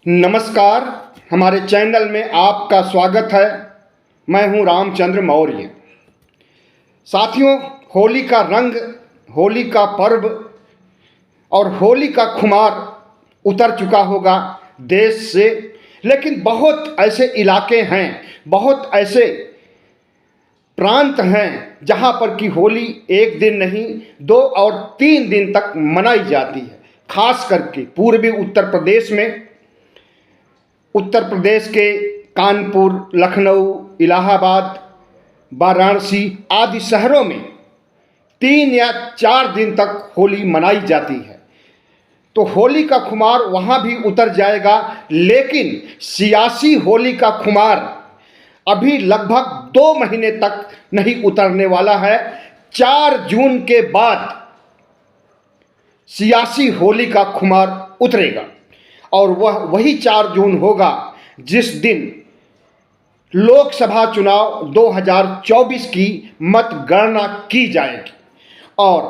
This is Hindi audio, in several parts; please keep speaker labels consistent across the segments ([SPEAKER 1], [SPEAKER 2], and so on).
[SPEAKER 1] नमस्कार। हमारे चैनल में आपका स्वागत है। मैं हूं रामचंद्र मौर्य। साथियों, होली का रंग, होली का पर्व और होली का खुमार उतर चुका होगा देश से, लेकिन बहुत ऐसे इलाके हैं, बहुत ऐसे प्रांत हैं जहां पर कि होली एक दिन नहीं 2 और 3 दिन तक मनाई जाती है। खास करके पूर्वी उत्तर प्रदेश में, उत्तर प्रदेश के कानपुर, लखनऊ, इलाहाबाद, वाराणसी आदि शहरों में 3 या 4 दिन तक होली मनाई जाती है। तो होली का खुमार वहाँ भी उतर जाएगा, लेकिन सियासी होली का खुमार अभी लगभग 2 महीने तक नहीं उतरने वाला है। 4 जून के बाद सियासी होली का खुमार उतरेगा और वह वही 4 जून होगा जिस दिन लोकसभा चुनाव 2024 की मतगणना की जाएगी और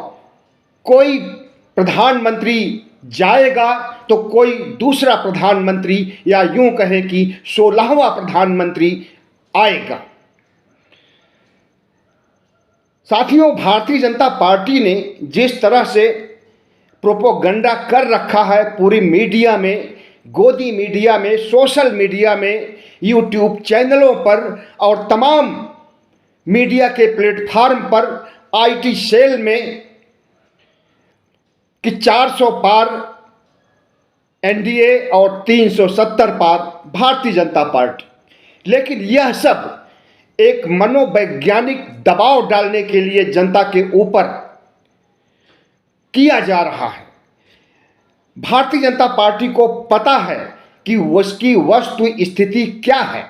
[SPEAKER 1] कोई प्रधानमंत्री जाएगा तो कोई दूसरा प्रधानमंत्री, या यूं कहें कि 16वां प्रधानमंत्री आएगा। साथियों, भारतीय जनता पार्टी ने जिस तरह से प्रोपोगंडा कर रखा है पूरी मीडिया में, गोदी मीडिया में, सोशल मीडिया में, यूट्यूब चैनलों पर और तमाम मीडिया के प्लेटफार्म पर, आईटी सेल में, कि 400 पार एनडीए और 370 पार भारतीय जनता पार्टी, लेकिन यह सब एक मनोवैज्ञानिक दबाव डालने के लिए जनता के ऊपर किया जा रहा है। भारतीय जनता पार्टी को पता है कि उसकी वस्तु स्थिति क्या है,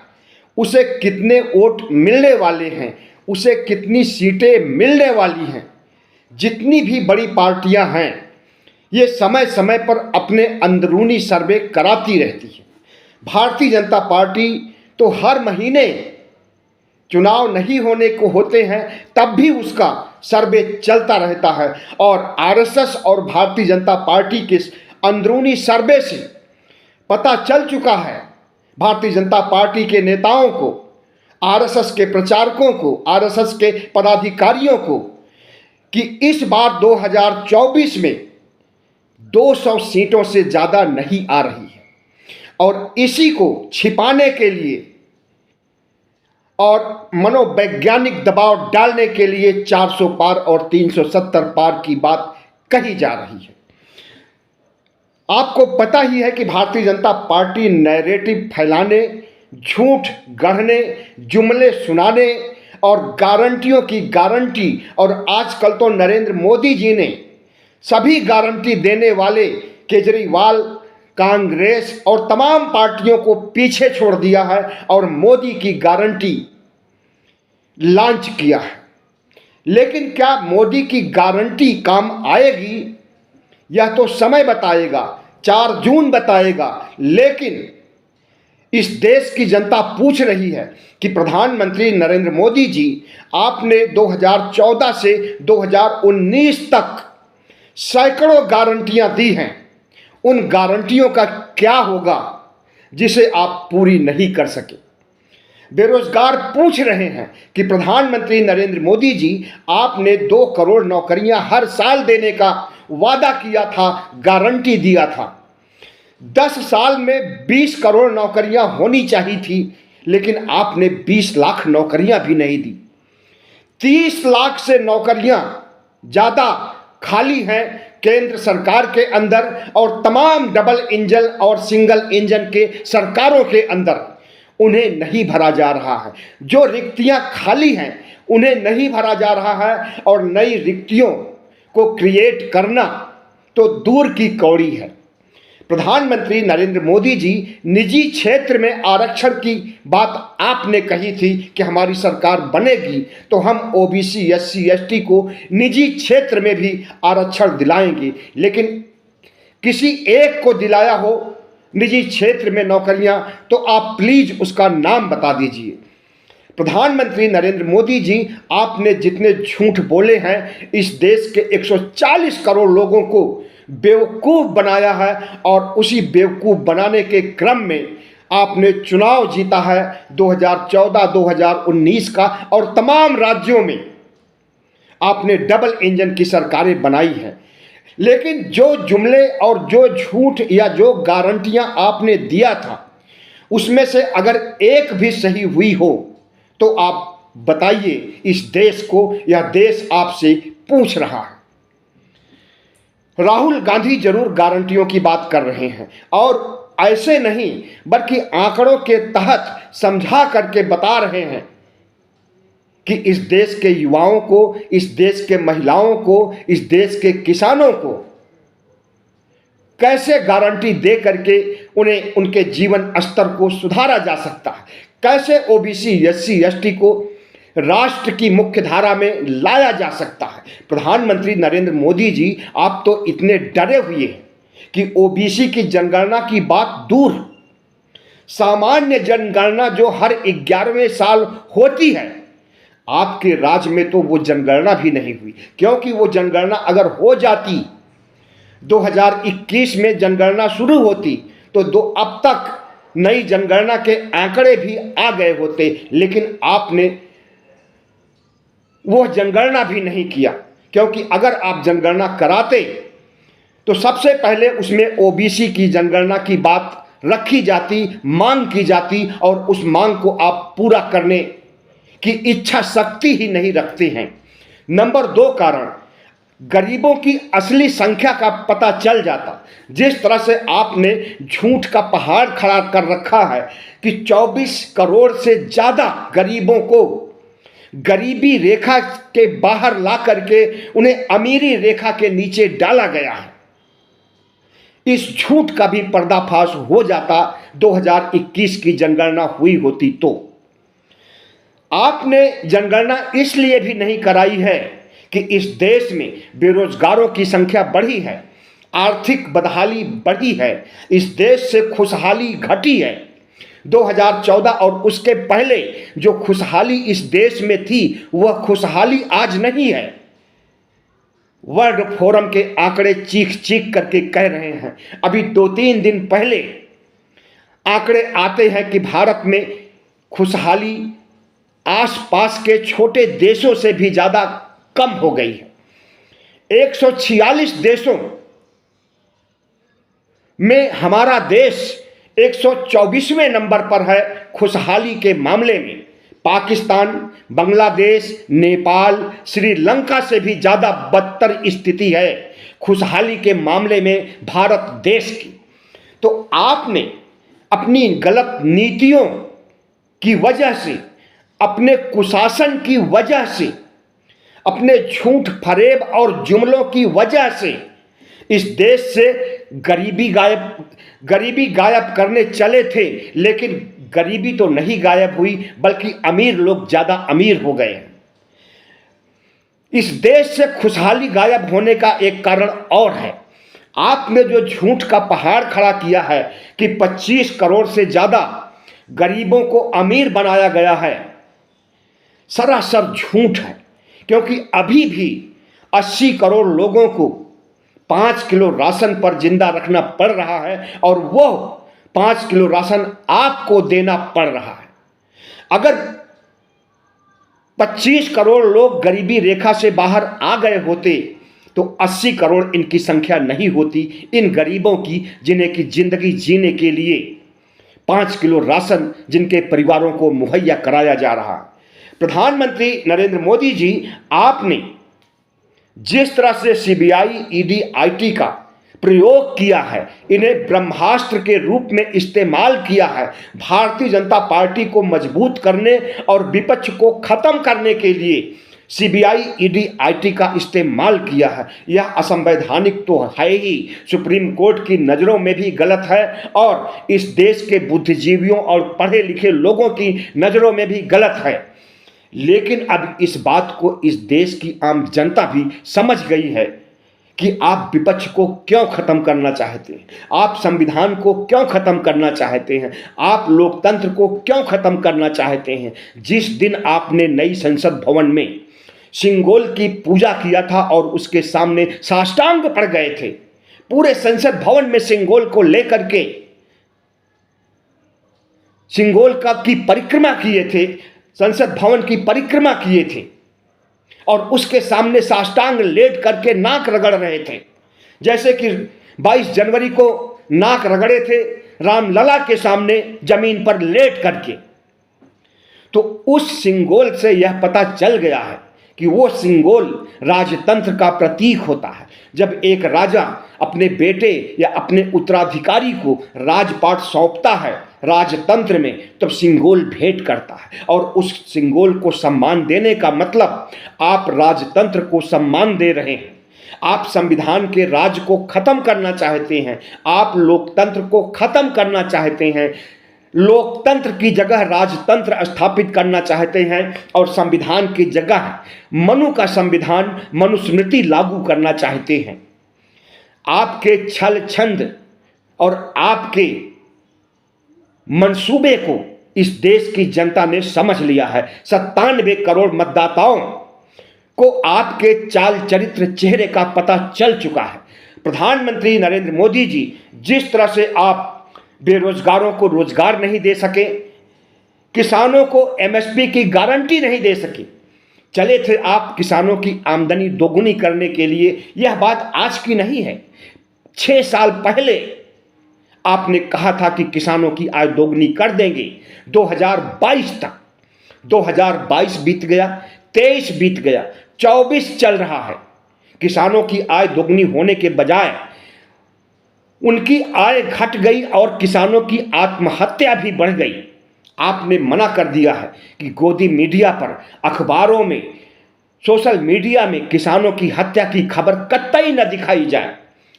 [SPEAKER 1] उसे कितने वोट मिलने वाले हैं, उसे कितनी सीटें मिलने वाली हैं। जितनी भी बड़ी पार्टियां हैं ये समय समय पर अपने अंदरूनी सर्वे कराती रहती है। भारतीय जनता पार्टी तो हर महीने चुनाव नहीं होने को होते हैं तब भी उसका सर्वे चलता रहता है और आरएसएस और भारतीय जनता पार्टी के अंदरूनी सर्वे से पता चल चुका है भारतीय जनता पार्टी के नेताओं को, आरएसएस के प्रचारकों को, आरएसएस के पदाधिकारियों को, कि इस बार 2024 में 200 सीटों से ज़्यादा नहीं आ रही है और इसी को छिपाने के लिए और मनोवैज्ञानिक दबाव डालने के लिए 400 पार और 370 पार की बात कही जा रही है। आपको पता ही है कि भारतीय जनता पार्टी नैरेटिव फैलाने, झूठ गढ़ने, जुमले सुनाने और गारंटियों की गारंटी, और आजकल तो नरेंद्र मोदी जी ने सभी गारंटी देने वाले केजरीवाल, कांग्रेस और तमाम पार्टियों को पीछे छोड़ दिया है और मोदी की गारंटी लॉन्च किया है। लेकिन क्या मोदी की गारंटी काम आएगी, यह तो समय बताएगा, 4 जून बताएगा। लेकिन इस देश की जनता पूछ रही है कि प्रधानमंत्री नरेंद्र मोदी जी, आपने 2014 से 2019 तक सैकड़ों गारंटियां दी हैं, उन गारंटियों का क्या होगा जिसे आप पूरी नहीं कर सके। बेरोजगार पूछ रहे हैं कि प्रधानमंत्री नरेंद्र मोदी जी, आपने 2 करोड़ नौकरियां हर साल देने का वादा किया था, गारंटी दिया था। 10 साल में 20 करोड़ नौकरियां होनी चाहिए थी, लेकिन आपने 20 लाख नौकरियां भी नहीं दी। 30 लाख से नौकरियां ज़्यादा खाली हैं केंद्र सरकार के अंदर और तमाम डबल इंजन और सिंगल इंजन के सरकारों के अंदर, उन्हें नहीं भरा जा रहा है। जो रिक्तियां खाली हैं उन्हें नहीं भरा जा रहा है और नई रिक्तियों को क्रिएट करना तो दूर की कौड़ी है। प्रधानमंत्री नरेंद्र मोदी जी, निजी क्षेत्र में आरक्षण की बात आपने कही थी कि हमारी सरकार बनेगी तो हम ओबीसी, एससी, एसटी को निजी क्षेत्र में भी आरक्षण दिलाएंगे, लेकिन किसी एक को दिलाया हो निजी क्षेत्र में नौकरियां तो आप प्लीज उसका नाम बता दीजिए। प्रधानमंत्री नरेंद्र मोदी जी, आपने जितने झूठ बोले हैं, इस देश के 140 करोड़ लोगों को बेवकूफ़ बनाया है और उसी बेवकूफ़ बनाने के क्रम में आपने चुनाव जीता है 2014-2019 का, और तमाम राज्यों में आपने डबल इंजन की सरकारें बनाई हैं। लेकिन जो जुमले और जो झूठ या जो गारंटियां आपने दिया था, उसमें से अगर एक भी सही हुई हो तो आप बताइए इस देश को, यह देश आपसे पूछ रहा है। राहुल गांधी जरूर गारंटियों की बात कर रहे हैं, और ऐसे नहीं बल्कि आंकड़ों के तहत समझा करके बता रहे हैं कि इस देश के युवाओं को, इस देश के महिलाओं को, इस देश के किसानों को कैसे गारंटी दे करके उन्हें उनके जीवन स्तर को सुधारा जा सकता है, कैसे ओबीसी एससी एसटी को राष्ट्र की मुख्य धारा में लाया जा सकता है। प्रधानमंत्री नरेंद्र मोदी जी, आप तो इतने डरे हुए हैं कि ओबीसी की जनगणना की बात दूर, सामान्य जनगणना जो हर 11वें साल होती है, आपके राज्य में तो वो जनगणना भी नहीं हुई। क्योंकि वो जनगणना अगर हो जाती, 2021 में जनगणना शुरू होती, तो अब तक नई जनगणना के आंकड़े भी आ गए होते। लेकिन आपने वो जनगणना भी नहीं किया, क्योंकि अगर आप जनगणना कराते तो सबसे पहले उसमें ओबीसी की जनगणना की बात रखी जाती, मांग की जाती, और उस मांग को आप पूरा करने की इच्छा शक्ति ही नहीं रखते हैं। नंबर 2 कारण, गरीबों की असली संख्या का पता चल जाता। जिस तरह से आपने झूठ का पहाड़ खड़ा कर रखा है कि 24 करोड़ से ज़्यादा गरीबों को गरीबी रेखा के बाहर ला करके उन्हें अमीरी रेखा के नीचे डाला गया है, इस झूठ का भी पर्दाफाश हो जाता 2021 की जनगणना हुई होती तो। आपने जनगणना इसलिए भी नहीं कराई है कि इस देश में बेरोजगारों की संख्या बढ़ी है, आर्थिक बदहाली बढ़ी है, इस देश से खुशहाली घटी है। 2014 और उसके पहले जो खुशहाली इस देश में थी, वह खुशहाली आज नहीं है। वर्ल्ड फोरम के आंकड़े चीख चीख करके कह रहे हैं। अभी 2-3 दिन पहले आंकड़े आते हैं कि भारत में खुशहाली आसपास के छोटे देशों से भी ज़्यादा कम हो गई है। 146 देशों में हमारा देश 124वें नंबर पर है खुशहाली के मामले में। पाकिस्तान, बांग्लादेश, नेपाल, श्रीलंका से भी ज़्यादा बदतर स्थिति है खुशहाली के मामले में भारत देश की। तो आपने अपनी गलत नीतियों की वजह से, अपने कुशासन की वजह से, अपने झूठ फरेब और जुमलों की वजह से इस देश से गरीबी गायब करने चले थे। लेकिन गरीबी तो नहीं गायब हुई, बल्कि अमीर लोग ज़्यादा अमीर हो गए हैं। इस देश से खुशहाली गायब होने का एक कारण और है। आपने जो झूठ का पहाड़ खड़ा किया है कि 25 करोड़ से ज़्यादा गरीबों को अमीर बनाया गया है, सरासर झूठ है। क्योंकि अभी भी 80 करोड़ लोगों को 5 किलो राशन पर जिंदा रखना पड़ रहा है, और वो 5 किलो राशन आपको देना पड़ रहा है। अगर 25 करोड़ लोग गरीबी रेखा से बाहर आ गए होते तो 80 करोड़ इनकी संख्या नहीं होती, इन गरीबों की, जिन्हें की जिंदगी जीने के लिए 5 किलो राशन जिनके परिवारों को मुहैया कराया जा रहा है। प्रधानमंत्री नरेंद्र मोदी जी, आपने जिस तरह से सीबीआई, ईडी, आईटी का प्रयोग किया है, इन्हें ब्रह्मास्त्र के रूप में इस्तेमाल किया है, भारतीय जनता पार्टी को मजबूत करने और विपक्ष को खत्म करने के लिए सीबीआई, ईडी, आईटी का इस्तेमाल किया है। यह असंवैधानिक तो है ही, सुप्रीम कोर्ट की नज़रों में भी गलत है, और इस देश के बुद्धिजीवियों और पढ़े लिखे लोगों की नज़रों में भी गलत है। लेकिन अब इस बात को इस देश की आम जनता भी समझ गई है कि आप विपक्ष को क्यों खत्म करना चाहते हैं, आप संविधान को क्यों खत्म करना चाहते हैं, आप लोकतंत्र को क्यों खत्म करना चाहते हैं। जिस दिन आपने नई संसद भवन में सिंगोल की पूजा किया था और उसके सामने साष्टांग पड़ गए थे, पूरे संसद भवन में सिंगोल को लेकर के सिंगोल का की परिक्रमा किए थे, संसद भवन की परिक्रमा किए थे और उसके सामने साष्टांग लेट करके नाक रगड़ रहे थे, जैसे कि 22 जनवरी को नाक रगड़े थे रामलला के सामने जमीन पर लेट करके। तो उस सिंगोल से यह पता चल गया है कि वो सिंगोल राजतंत्र का प्रतीक होता है। जब एक राजा अपने बेटे या अपने उत्तराधिकारी को राजपाट सौंपता है राजतंत्र में, तब सिंगोल भेंट करता है और उस सिंगोल को सम्मान देने का मतलब आप राजतंत्र को सम्मान दे रहे हैं। आप संविधान के राज को खत्म करना चाहते हैं, आप लोकतंत्र को खत्म करना चाहते हैं, लोकतंत्र की जगह राजतंत्र स्थापित करना चाहते हैं और संविधान की जगह मनु का संविधान मनुस्मृति लागू करना चाहते हैं। आपके छल छंद और आपके मंसूबे को इस देश की जनता ने समझ लिया है। 97 करोड़ मतदाताओं को आपके चाल चरित्र चेहरे का पता चल चुका है। प्रधानमंत्री नरेंद्र मोदी जी, जिस तरह से आप बेरोजगारों को रोजगार नहीं दे सके, किसानों को एमएसपी की गारंटी नहीं दे सके, चले थे आप किसानों की आमदनी दोगुनी करने के लिए। यह बात आज की नहीं है, 6 साल पहले आपने कहा था कि किसानों की आय दोगुनी कर देंगे 2022 तक। 2022 बीत गया, 23 बीत गया, 24 चल रहा है। किसानों की आय दोगुनी होने के बजाय उनकी आय घट गई और किसानों की आत्महत्या भी बढ़ गई। आपने मना कर दिया है कि गोदी मीडिया पर, अखबारों में, सोशल मीडिया में किसानों की हत्या की खबर कतई न दिखाई जाए।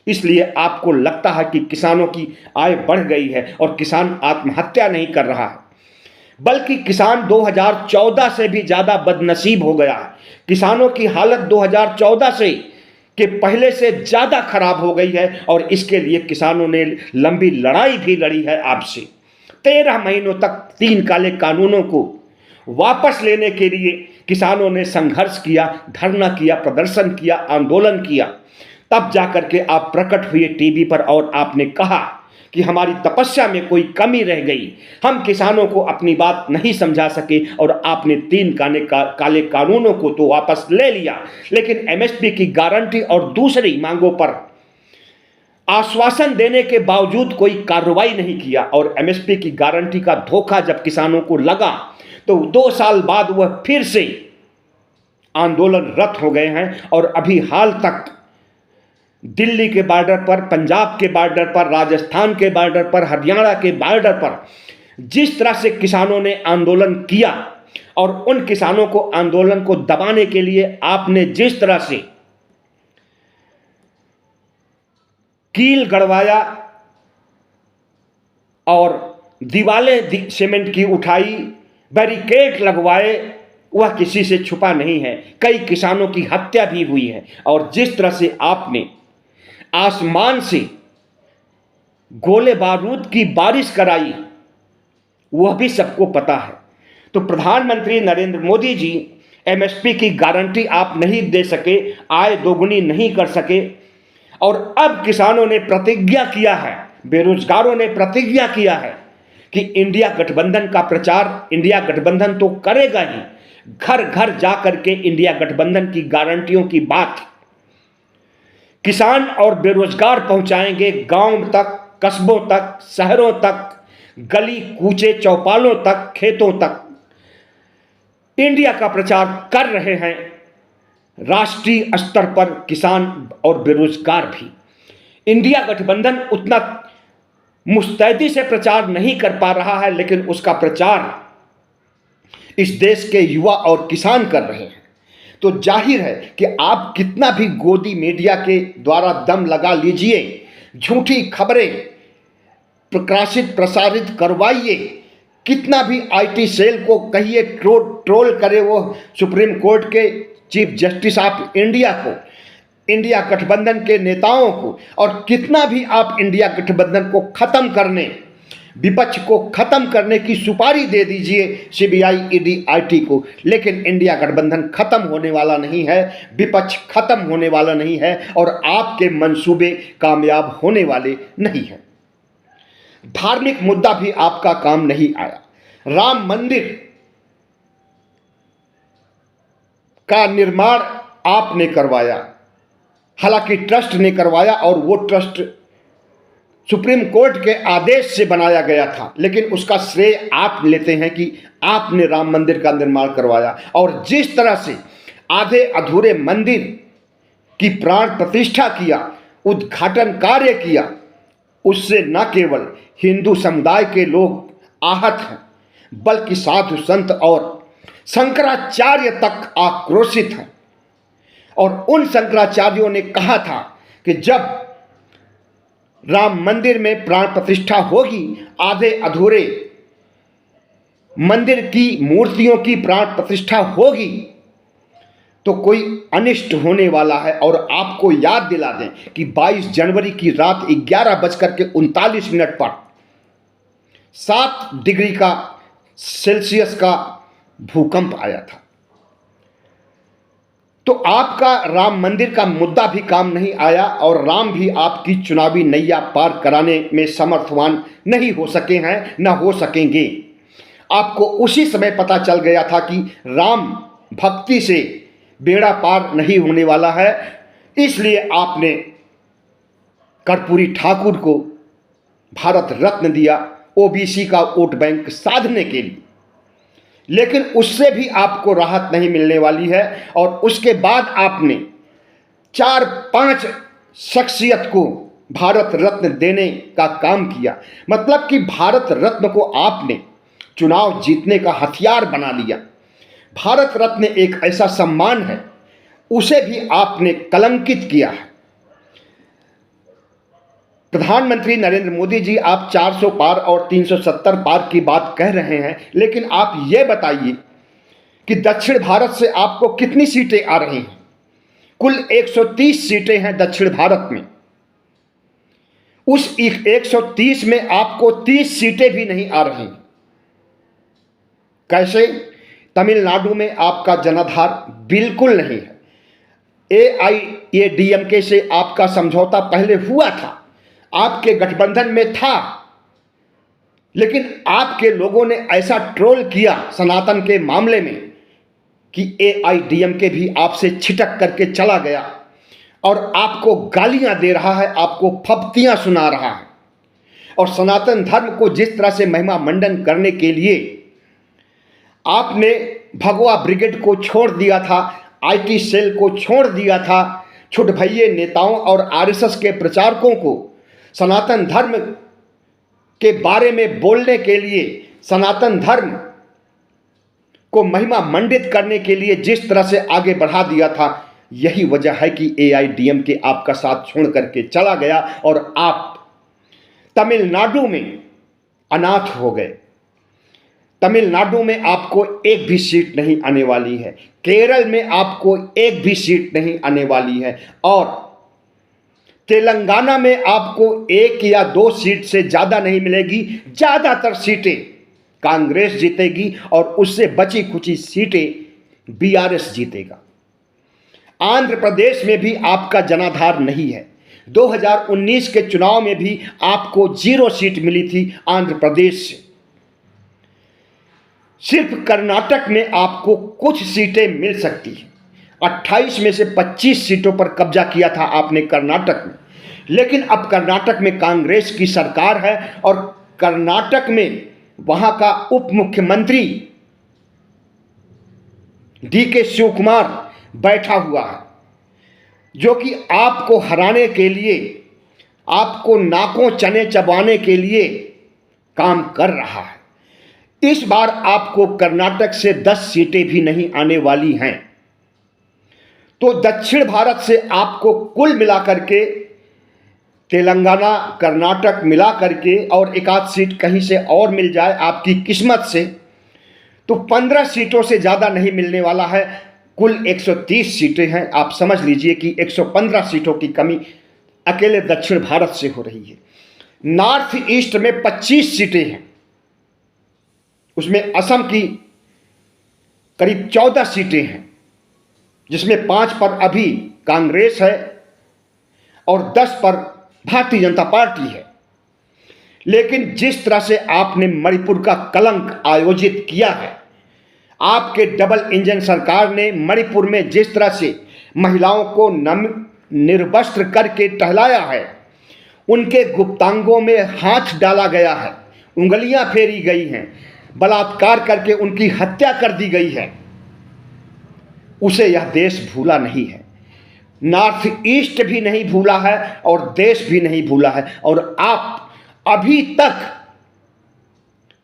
[SPEAKER 1] इसलिए आपको लगता है कि किसानों की आय बढ़ गई है और किसान आत्महत्या नहीं कर रहा है, बल्कि किसान 2014 से भी ज़्यादा बदनसीब हो गया है। किसानों की हालत 2014 से के पहले से ज़्यादा खराब हो गई है और इसके लिए किसानों ने लंबी लड़ाई भी लड़ी है आपसे। 13 महीनों तक 3 काले कानूनों को वापस लेने के लिए किसानों ने संघर्ष किया, धरना किया, प्रदर्शन किया, आंदोलन किया। तब जाकर के आप प्रकट हुए टीवी पर और आपने कहा कि हमारी तपस्या में कोई कमी रह गई, हम किसानों को अपनी बात नहीं समझा सके और आपने 3 काले कानूनों को तो वापस ले लिया, लेकिन एमएसपी की गारंटी और दूसरी मांगों पर आश्वासन देने के बावजूद कोई कार्रवाई नहीं किया। और एमएसपी की गारंटी का धोखा जब किसानों को लगा तो 2 साल बाद वह फिर से आंदोलनरत हो गए हैं और अभी हाल तक दिल्ली के बॉर्डर पर, पंजाब के बॉर्डर पर, राजस्थान के बॉर्डर पर, हरियाणा के बॉर्डर पर जिस तरह से किसानों ने आंदोलन किया और उन किसानों को आंदोलन को दबाने के लिए आपने जिस तरह से कील गड़वाया और दीवारें सीमेंट की उठाई, बैरिकेड लगवाए, वह किसी से छुपा नहीं है। कई किसानों की हत्या भी हुई है और जिस तरह से आपने आसमान से गोले बारूद की बारिश कराई वह भी सबको पता है। तो प्रधानमंत्री नरेंद्र मोदी जी, एमएसपी की गारंटी आप नहीं दे सके, आय दोगुनी नहीं कर सके और अब किसानों ने प्रतिज्ञा किया है, बेरोजगारों ने प्रतिज्ञा किया है कि इंडिया गठबंधन का प्रचार, इंडिया गठबंधन तो करेगा ही, घर घर जाकर के इंडिया गठबंधन की गारंटियों की बात किसान और बेरोजगार पहुंचाएंगे, गांव तक, कस्बों तक, शहरों तक, गली कूचे चौपालों तक, खेतों तक इंडिया का प्रचार कर रहे हैं। राष्ट्रीय स्तर पर किसान और बेरोजगार भी। इंडिया गठबंधन उतना मुस्तैदी से प्रचार नहीं कर पा रहा है, लेकिन उसका प्रचार इस देश के युवा और किसान कर रहे हैं। तो जाहिर है कि आप कितना भी गोदी मीडिया के द्वारा दम लगा लीजिए, झूठी खबरें प्रकाशित प्रसारित करवाइए, कितना भी आईटी सेल को कहिए ट्रोल करे वो सुप्रीम कोर्ट के चीफ जस्टिस ऑफ इंडिया को, इंडिया गठबंधन के नेताओं को, और कितना भी आप इंडिया गठबंधन को खत्म करने विपक्ष को खत्म करने की सुपारी दे दीजिए सीबीआई, ईडी, आईटी को, लेकिन इंडिया गठबंधन खत्म होने वाला नहीं है, विपक्ष खत्म होने वाला नहीं है और आपके मंसूबे कामयाब होने वाले नहीं हैं। धार्मिक मुद्दा भी आपका काम नहीं आया। राम मंदिर का निर्माण आपने करवाया, हालांकि ट्रस्ट ने करवाया और वो ट्रस्ट सुप्रीम कोर्ट के आदेश से बनाया गया था, लेकिन उसका श्रेय आप लेते हैं कि आपने राम मंदिर का निर्माण करवाया। और जिस तरह से आधे अधूरे मंदिर की प्राण प्रतिष्ठा किया, उद्घाटन कार्य किया, उससे न केवल हिंदू समुदाय के लोग आहत हैं, बल्कि साधु संत और शंकराचार्य तक आक्रोशित हैं। और उन शंकराचार्यों ने कहा था कि जब राम मंदिर में प्राण प्रतिष्ठा होगी, आधे अधूरे मंदिर की मूर्तियों की प्राण प्रतिष्ठा होगी, तो कोई अनिष्ट होने वाला है। और आपको याद दिला दें कि 22 जनवरी की रात 11:39 पर 7 डिग्री का सेल्सियस का भूकंप आया था। तो आपका राम मंदिर का मुद्दा भी काम नहीं आया और राम भी आपकी चुनावी नैया पार कराने में समर्थवान नहीं हो सके हैं, न हो सकेंगे। आपको उसी समय पता चल गया था कि राम भक्ति से बेड़ा पार नहीं होने वाला है, इसलिए आपने कर्पूरी ठाकुर को भारत रत्न दिया ओबीसी का वोट बैंक साधने के लिए। लेकिन उससे भी आपको राहत नहीं मिलने वाली है और उसके बाद आपने 4-5 शख्सियत को भारत रत्न देने का काम किया। मतलब कि भारत रत्न को आपने चुनाव जीतने का हथियार बना लिया। भारत रत्न एक ऐसा सम्मान है, उसे भी आपने कलंकित किया है। प्रधानमंत्री नरेंद्र मोदी जी, आप 400 पार और 370 पार की बात कह रहे हैं, लेकिन आप ये बताइए कि दक्षिण भारत से आपको कितनी सीटें आ रही हैं? कुल 130 सीटें हैं दक्षिण भारत में। उस 130 में आपको 30 सीटें भी नहीं आ रही। कैसे? तमिलनाडु में आपका जनाधार बिल्कुल नहीं है। AIADMK से आपका समझौता पहले हुआ था, आपके गठबंधन में था, लेकिन आपके लोगों ने ऐसा ट्रोल किया सनातन के मामले में कि AIADMK भी आपसे छिटक करके चला गया और आपको गालियां दे रहा है, आपको फप्तियां सुना रहा है। और सनातन धर्म को जिस तरह से महिमा मंडन करने के लिए आपने भगवा ब्रिगेड को छोड़ दिया था, IT सेल को छोड़ दिया था, छुट भैये नेताओं और RSS के प्रचारकों को सनातन धर्म के बारे में बोलने के लिए, सनातन धर्म को महिमा मंडित करने के लिए जिस तरह से आगे बढ़ा दिया था, यही वजह है कि AIADMK आपका साथ छोड़ करके चला गया और आप तमिलनाडु में अनाथ हो गए। तमिलनाडु में आपको एक भी सीट नहीं आने वाली है, केरल में आपको एक भी सीट नहीं आने वाली है और तेलंगाना में आपको 1 या 2 सीट से ज़्यादा नहीं मिलेगी। ज़्यादातर सीटें कांग्रेस जीतेगी और उससे बची कुची सीटें BRS जीतेगा। आंध्र प्रदेश में भी आपका जनाधार नहीं है। 2019 के चुनाव में भी आपको 0 सीट मिली थी आंध्र प्रदेश से। सिर्फ कर्नाटक में आपको कुछ सीटें मिल सकती हैं। 28 में से 25 सीटों पर कब्जा किया था आपने कर्नाटक में, लेकिन अब कर्नाटक में कांग्रेस की सरकार है और कर्नाटक में वहां का उप मुख्यमंत्री DK शिवकुमार बैठा हुआ है, जो कि आपको हराने के लिए, आपको नाकों चने चबाने के लिए काम कर रहा है। इस बार आपको कर्नाटक से 10 सीटें भी नहीं आने वाली हैं। तो दक्षिण भारत से आपको कुल मिलाकर के तेलंगाना, कर्नाटक मिला करके और 1-8 सीट कहीं से और मिल जाए आपकी किस्मत से, तो 15 सीटों से ज़्यादा नहीं मिलने वाला है। कुल 130 सीटें हैं। आप समझ लीजिए कि 115 सीटों की कमी अकेले दक्षिण भारत से हो रही है। नॉर्थ ईस्ट में 25 सीटें हैं, उसमें असम की करीब 14 सीटें हैं, जिसमें 5 पर अभी कांग्रेस है और 10 पर भारतीय जनता पार्टी है। लेकिन जिस तरह से आपने मणिपुर का कलंक आयोजित किया है, आपके डबल इंजन सरकार ने मणिपुर में जिस तरह से महिलाओं को निर्वस्त्र करके टहलाया है, उनके गुप्तांगों में हाथ डाला गया है, उंगलियां फेरी गई हैं, बलात्कार करके उनकी हत्या कर दी गई है, उसे यह देश भूला नहीं है। नॉर्थ ईस्ट भी नहीं भूला है और देश भी नहीं भूला है। और आप अभी तक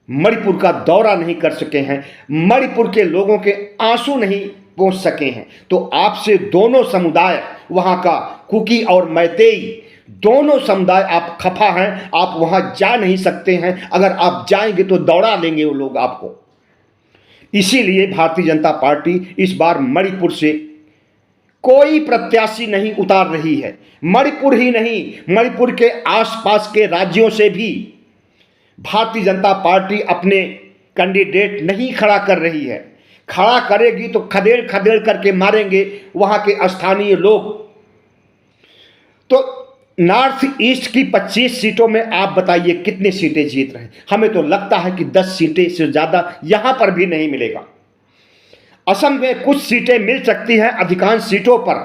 [SPEAKER 1] मणिपुर का दौरा नहीं कर सके हैं, मणिपुर के लोगों के आंसू नहीं पहुंच सके हैं। तो आपसे दोनों समुदाय, वहां का कुकी और मैतेई, दोनों समुदाय आप खफा हैं, आप वहां जा नहीं सकते हैं। अगर आप जाएंगे तो दौड़ा लेंगे वो लोग आपको। इसीलिए भारतीय जनता पार्टी इस बार मणिपुर से कोई प्रत्याशी नहीं उतार रही है। मणिपुर ही नहीं, मणिपुर के आसपास के राज्यों से भी भारतीय जनता पार्टी अपने कैंडिडेट नहीं खड़ा कर रही है। खड़ा करेगी तो खदेड़ खदेड़ करके मारेंगे वहां के स्थानीय लोग। तो नॉर्थ ईस्ट की 25 सीटों में आप बताइए कितनी सीटें जीत रहे हैं? हमें तो लगता है कि 10 सीटें से ज़्यादा यहां पर भी नहीं मिलेगा। असम में कुछ सीटें मिल सकती हैं, अधिकांश सीटों पर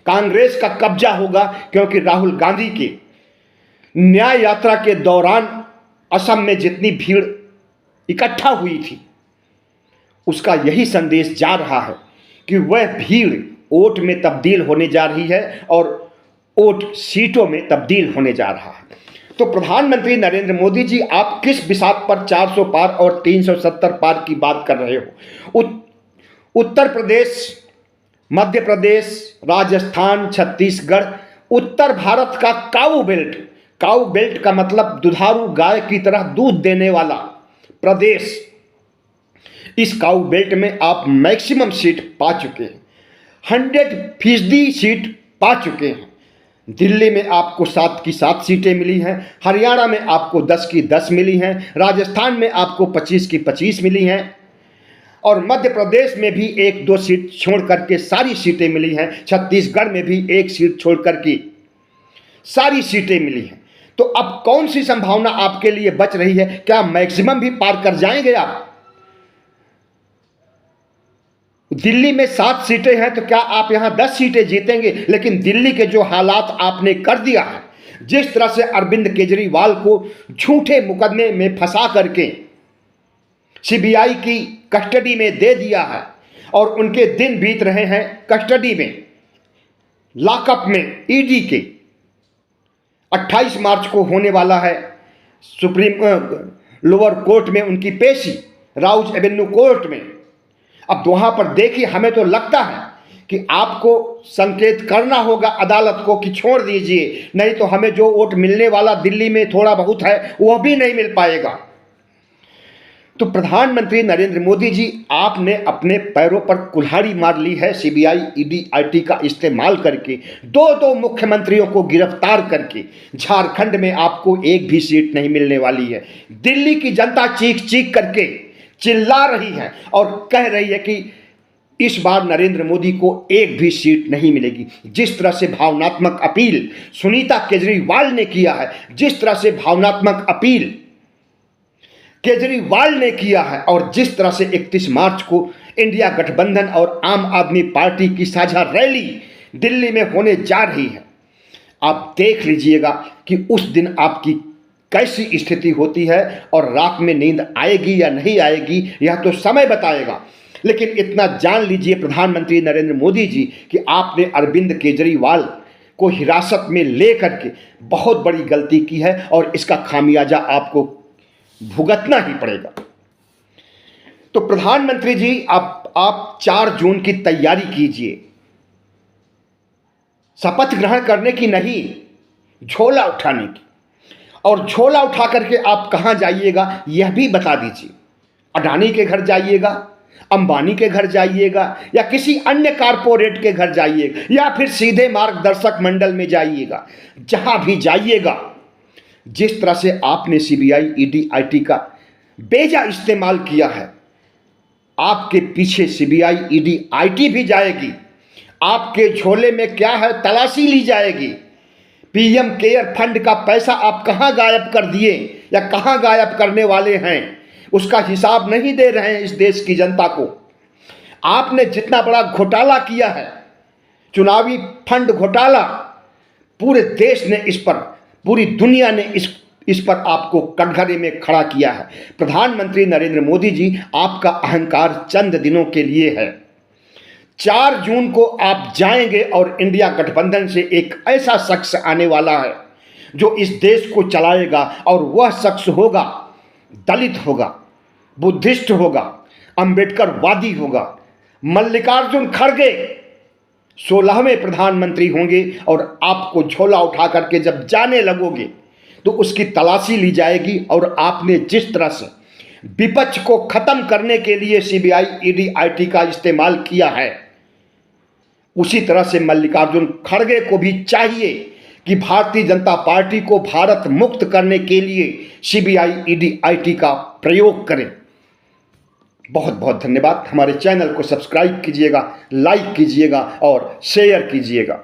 [SPEAKER 1] कांग्रेस का कब्जा होगा, क्योंकि राहुल गांधी की न्याय यात्रा के दौरान असम में जितनी भीड़ इकट्ठा हुई थी, उसका यही संदेश जा रहा है कि वह भीड़ वोट में तब्दील होने जा रही है और वोट सीटों में तब्दील होने जा रहा है। तो प्रधानमंत्री नरेंद्र मोदी जी, आप किस बिसात पर 400 पार और 370 पार की बात कर रहे हो? उत्तर प्रदेश, मध्य प्रदेश, राजस्थान, छत्तीसगढ़, उत्तर भारत का काऊ बेल्ट का मतलब दुधारू गाय की तरह दूध देने वाला प्रदेश, इस काऊ बेल्ट में आप मैक्सिमम सीट पा चुके हैं, 100% सीट पा चुके हैं। दिल्ली में आपको 7 की 7 सीटें मिली हैं, हरियाणा में आपको 10 की 10 मिली हैं, राजस्थान में आपको 25 की 25 मिली हैं और मध्य प्रदेश में भी 1-2 सीट छोड़ करके सारी सीटें मिली हैं। छत्तीसगढ़ में भी 1 सीट छोड़ करके सारी सीटें मिली हैं। तो अब कौन सी संभावना आपके लिए बच रही है? क्या मैक्सिमम भी पार कर जाएंगे आप? दिल्ली में 7 सीटें हैं तो क्या आप यहां 10 सीटें जीतेंगे? लेकिन दिल्ली के जो हालात आपने कर दिया है, जिस तरह से अरविंद केजरीवाल को झूठे मुकदमे में फंसा करके सीबीआई की कस्टडी में दे दिया है और उनके दिन बीत रहे हैं कस्टडी में, लॉकअप में, ईडी के। 28 मार्च को होने वाला है सुप्रीम लोअर कोर्ट में उनकी पेशी, राउज एवेन्यू कोर्ट में। अब वहां पर देखिए, हमें तो लगता है कि आपको संकेत करना होगा अदालत को कि छोड़ दीजिए, नहीं तो हमें जो वोट मिलने वाला दिल्ली में थोड़ा बहुत है वह भी नहीं मिल पाएगा। तो प्रधानमंत्री नरेंद्र मोदी जी, आपने अपने पैरों पर कुल्हाड़ी मार ली है सीबीआई, ईडी, आईटी का इस्तेमाल करके, 2 मुख्यमंत्रियों को गिरफ्तार करके। झारखंड में आपको एक भी सीट नहीं मिलने वाली है। दिल्ली की जनता चीख चीख करके चिल्ला रही है और कह रही है कि इस बार नरेंद्र मोदी को एक भी सीट नहीं मिलेगी। जिस तरह से भावनात्मक अपील सुनीता केजरीवाल ने किया है, जिस तरह से भावनात्मक अपील केजरीवाल ने किया है और जिस तरह से 31 मार्च को इंडिया गठबंधन और आम आदमी पार्टी की साझा रैली दिल्ली में होने जा रही है, आप देख लीजिएगा कि उस दिन आपकी कैसी स्थिति होती है और रात में नींद आएगी या नहीं आएगी, यह तो समय बताएगा। लेकिन इतना जान लीजिए प्रधानमंत्री नरेंद्र मोदी जी कि आपने अरविंद केजरीवाल को हिरासत में लेकर के बहुत बड़ी गलती की है और इसका खामियाजा आपको भुगतना ही पड़ेगा। तो प्रधानमंत्री जी, आप 4 जून की तैयारी कीजिए, शपथ ग्रहण करने की नहीं, झोला उठाने की। और झोला उठा करके आप कहां जाइएगा यह भी बता दीजिए। अडानी के घर जाइएगा, अंबानी के घर जाइएगा या किसी अन्य कारपोरेट के घर जाइएगा या फिर सीधे मार्गदर्शक मंडल में जाइएगा। जहां भी जाइएगा जिस तरह से आपने सीबीआई, ईडी, आईटी का बेजा इस्तेमाल किया है, आपके पीछे सीबीआई, ईडी, आईटी भी जाएगी। आपके झोले में क्या है, तलाशी ली जाएगी। पीएम केयर फंड का पैसा आप कहां गायब कर दिए या कहां गायब करने वाले हैं, उसका हिसाब नहीं दे रहे हैं इस देश की जनता को। आपने जितना बड़ा घोटाला किया है, चुनावी फंड घोटाला, पूरे देश ने इस पर, पूरी दुनिया ने इस पर आपको कटघरे में खड़ा किया है। प्रधानमंत्री नरेंद्र मोदी जी, आपका अहंकार चंद दिनों के लिए है। 4 जून को आप जाएंगे और इंडिया गठबंधन से एक ऐसा शख्स आने वाला है जो इस देश को चलाएगा, और वह शख्स होगा, दलित होगा, बुद्धिस्ट होगा, अंबेडकरवादी होगा। मल्लिकार्जुन खड़गे 16वें प्रधानमंत्री होंगे, और आपको झोला उठा करके जब जाने लगोगे तो उसकी तलाशी ली जाएगी। और आपने जिस तरह से विपक्ष को खत्म करने के लिए सीबीआई, ईडी, आईटी का इस्तेमाल किया है, उसी तरह से मल्लिकार्जुन खड़गे को भी चाहिए कि भारतीय जनता पार्टी को भारत मुक्त करने के लिए सीबीआई, ईडी, आईटी का प्रयोग करें। बहुत बहुत धन्यवाद। हमारे चैनल को सब्सक्राइब कीजिएगा, लाइक कीजिएगा और शेयर कीजिएगा।